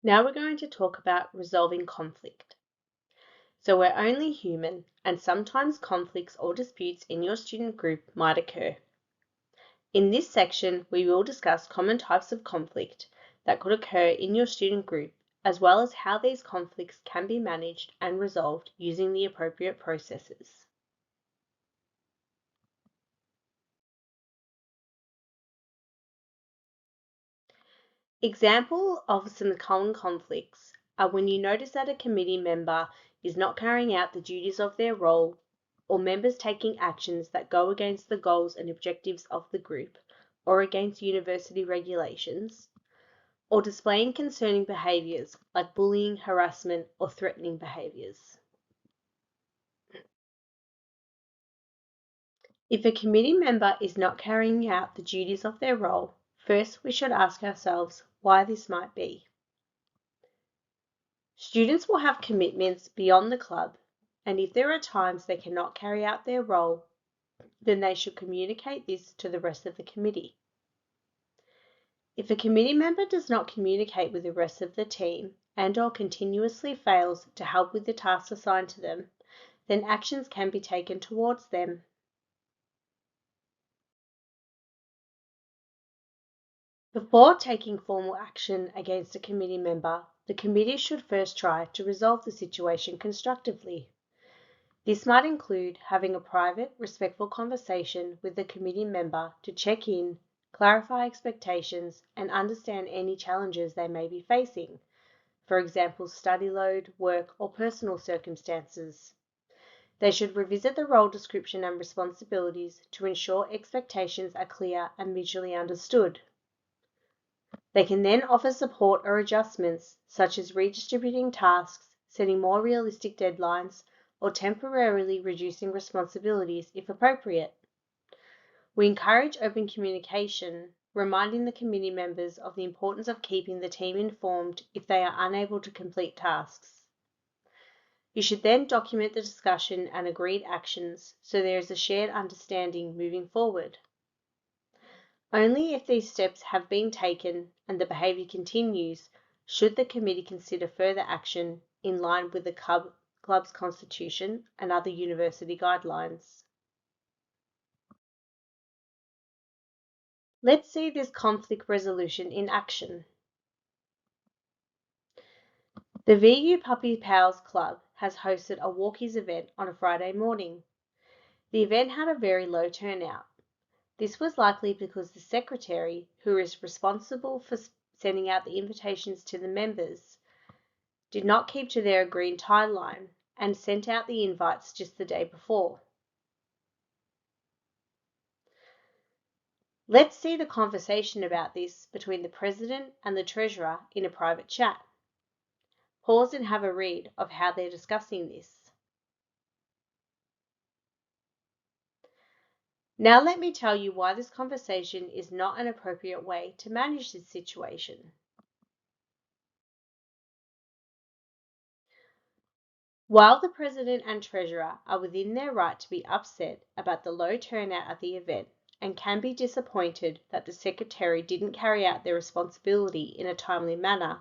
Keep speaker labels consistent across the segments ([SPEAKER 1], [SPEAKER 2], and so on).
[SPEAKER 1] Now we're going to talk about resolving conflict. So we're only human, and sometimes conflicts or disputes in your student group might occur. In this section, we will discuss common types of conflict that could occur in your student group, as well as how these conflicts can be managed and resolved using the appropriate processes. Example of some common conflicts are when you notice that a committee member is not carrying out the duties of their role, or members taking actions that go against the goals and objectives of the group, or against university regulations, or displaying concerning behaviours like bullying, harassment, or threatening behaviours. If a committee member is not carrying out the duties of their role, first we should ask ourselves why this might be. Students will have commitments beyond the club, and if there are times they cannot carry out their role, then they should communicate this to the rest of the committee. If a committee member does not communicate with the rest of the team and/or continuously fails to help with the tasks assigned to them, then actions can be taken towards them. Before taking formal action against a committee member, the committee should first try to resolve the situation constructively. This might include having a private, respectful conversation with the committee member to check in, clarify expectations, and understand any challenges they may be facing, for example, study load, work, or personal circumstances. They should revisit the role description and responsibilities to ensure expectations are clear and mutually understood. They can then offer support or adjustments, such as redistributing tasks, setting more realistic deadlines, or temporarily reducing responsibilities if appropriate. We encourage open communication, reminding the committee members of the importance of keeping the team informed if they are unable to complete tasks. You should then document the discussion and agreed actions so there is a shared understanding moving forward. Only if these steps have been taken and the behaviour continues should the committee consider further action in line with the club's constitution and other university guidelines. Let's see this conflict resolution in action. The VU Puppy Pals Club has hosted a walkies event on a Friday morning. The event had a very low turnout. This was likely because the secretary, who is responsible for sending out the invitations to the members, did not keep to their agreed timeline and sent out the invites just the day before. Let's see the conversation about this between the president and the treasurer in a private chat. Pause and have a read of how they're discussing this. Now let me tell you why this conversation is not an appropriate way to manage this situation. While the president and treasurer are within their right to be upset about the low turnout at the event and can be disappointed that the secretary didn't carry out their responsibility in a timely manner,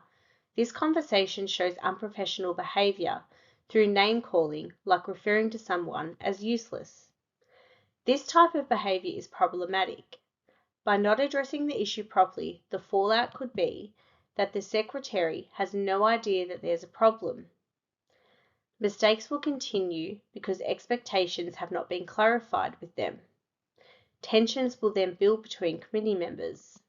[SPEAKER 1] this conversation shows unprofessional behaviour through name calling, like referring to someone as useless. This type of behaviour is problematic. By not addressing the issue properly, the fallout could be that the secretary has no idea that there's a problem. Mistakes will continue because expectations have not been clarified with them. Tensions will then build between committee members.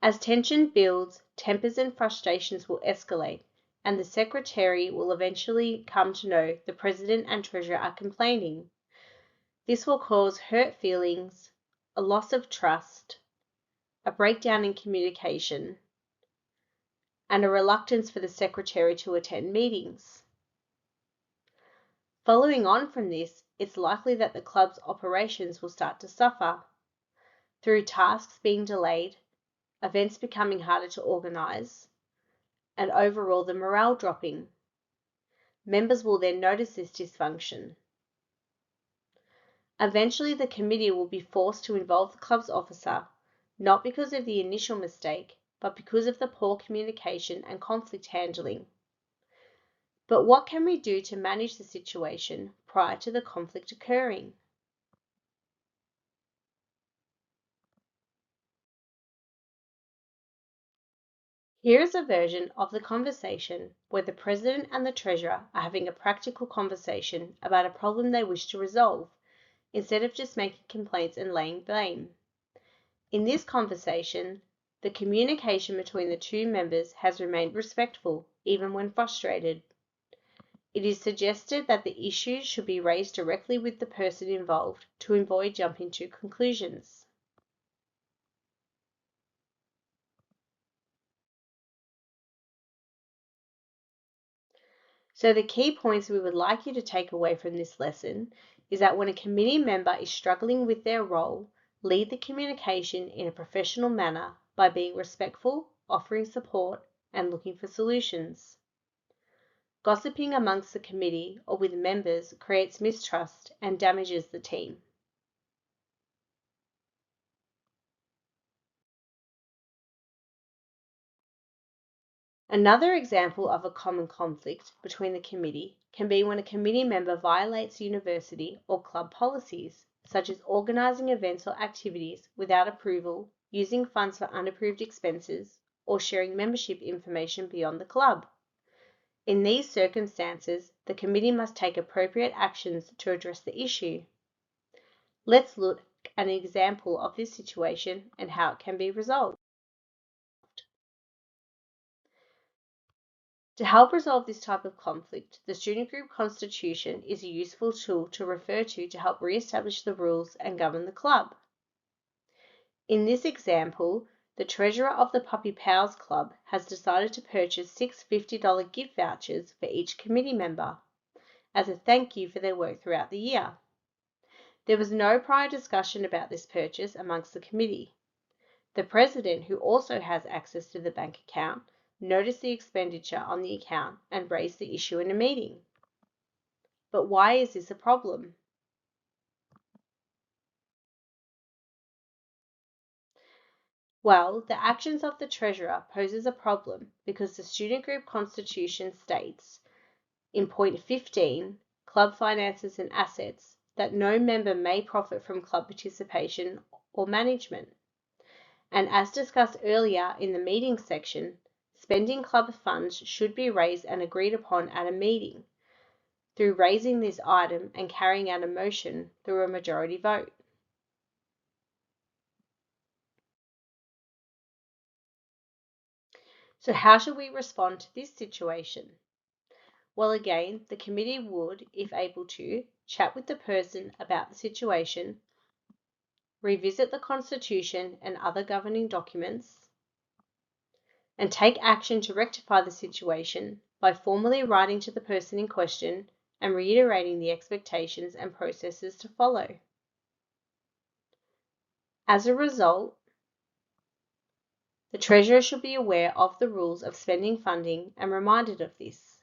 [SPEAKER 1] As tension builds, tempers and frustrations will escalate, and the secretary will eventually come to know the president and treasurer are complaining. This will cause hurt feelings, a loss of trust, a breakdown in communication, and a reluctance for the secretary to attend meetings. Following on from this, it's likely that the club's operations will start to suffer through tasks being delayed, events becoming harder to organise, and overall the morale dropping. Members will then notice this dysfunction. Eventually, the committee will be forced to involve the club's officer, not because of the initial mistake, but because of the poor communication and conflict handling. But what can we do to manage the situation prior to the conflict occurring? Here is a version of the conversation where the president and the treasurer are having a practical conversation about a problem they wish to resolve, instead of just making complaints and laying blame. In this conversation, the communication between the two members has remained respectful, even when frustrated. It is suggested that the issues should be raised directly with the person involved to avoid jumping to conclusions. So the key points we would like you to take away from this lesson is that when a committee member is struggling with their role, lead the communication in a professional manner by being respectful, offering support, and looking for solutions. Gossiping amongst the committee or with members creates mistrust and damages the team. Another example of a common conflict between the committee can be when a committee member violates university or club policies, such as organising events or activities without approval, using funds for unapproved expenses, or sharing membership information beyond the club. In these circumstances, the committee must take appropriate actions to address the issue. Let's look at an example of this situation and how it can be resolved. To help resolve this type of conflict, the student group constitution is a useful tool to refer to help re-establish the rules and govern the club. In this example, the treasurer of the Puppy Pals Club has decided to purchase 6 $50 gift vouchers for each committee member as a thank you for their work throughout the year. There was no prior discussion about this purchase amongst the committee. The president, who also has access to the bank account, noticed the expenditure on the account and raised the issue in a meeting. But why is this a problem? Well, the actions of the treasurer poses a problem because the student group constitution states in point 15, club finances and assets, that no member may profit from club participation or management. And as discussed earlier in the meeting section, spending club funds should be raised and agreed upon at a meeting through raising this item and carrying out a motion through a majority vote. So how should we respond to this situation? Well, again, the committee would, if able to, chat with the person about the situation, revisit the Constitution and other governing documents, and take action to rectify the situation by formally writing to the person in question and reiterating the expectations and processes to follow. As a result, the treasurer should be aware of the rules of spending funding and reminded of this.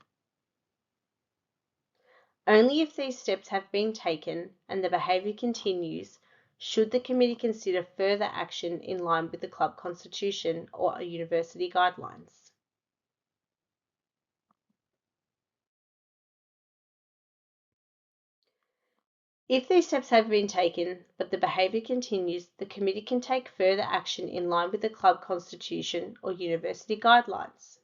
[SPEAKER 1] Only if these steps have been taken and the behaviour continues should the committee consider further action in line with the club constitution or university guidelines. If these steps have been taken but the behaviour continues, the committee can take further action in line with the club constitution or university guidelines.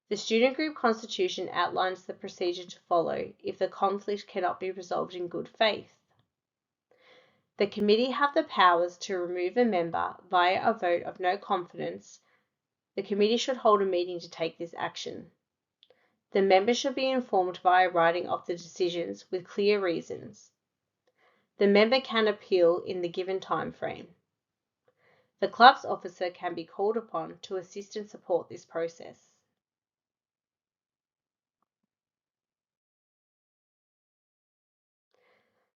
[SPEAKER 1] The student group constitution outlines the procedure to follow if the conflict cannot be resolved in good faith. The committee have the powers to remove a member via a vote of no confidence. The committee should hold a meeting to take this action. The members should be informed via writing of the decisions with clear reasons. The member can appeal in the given time frame. The club's officer can be called upon to assist and support this process.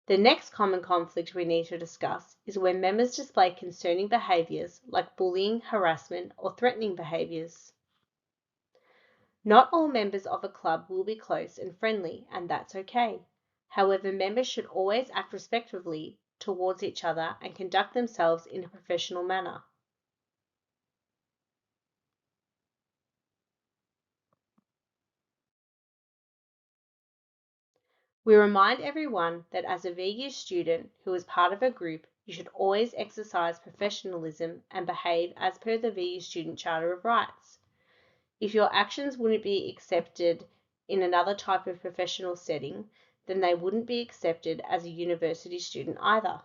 [SPEAKER 1] The next common conflict we need to discuss is when members display concerning behaviours like bullying, harassment, or threatening behaviours. Not all members of a club will be close and friendly, and that's okay. However, members should always act respectfully towards each other and conduct themselves in a professional manner. We remind everyone that as a VU student who is part of a group, you should always exercise professionalism and behave as per the VU Student Charter of Rights. If your actions wouldn't be accepted in another type of professional setting, then they wouldn't be accepted as a university student either.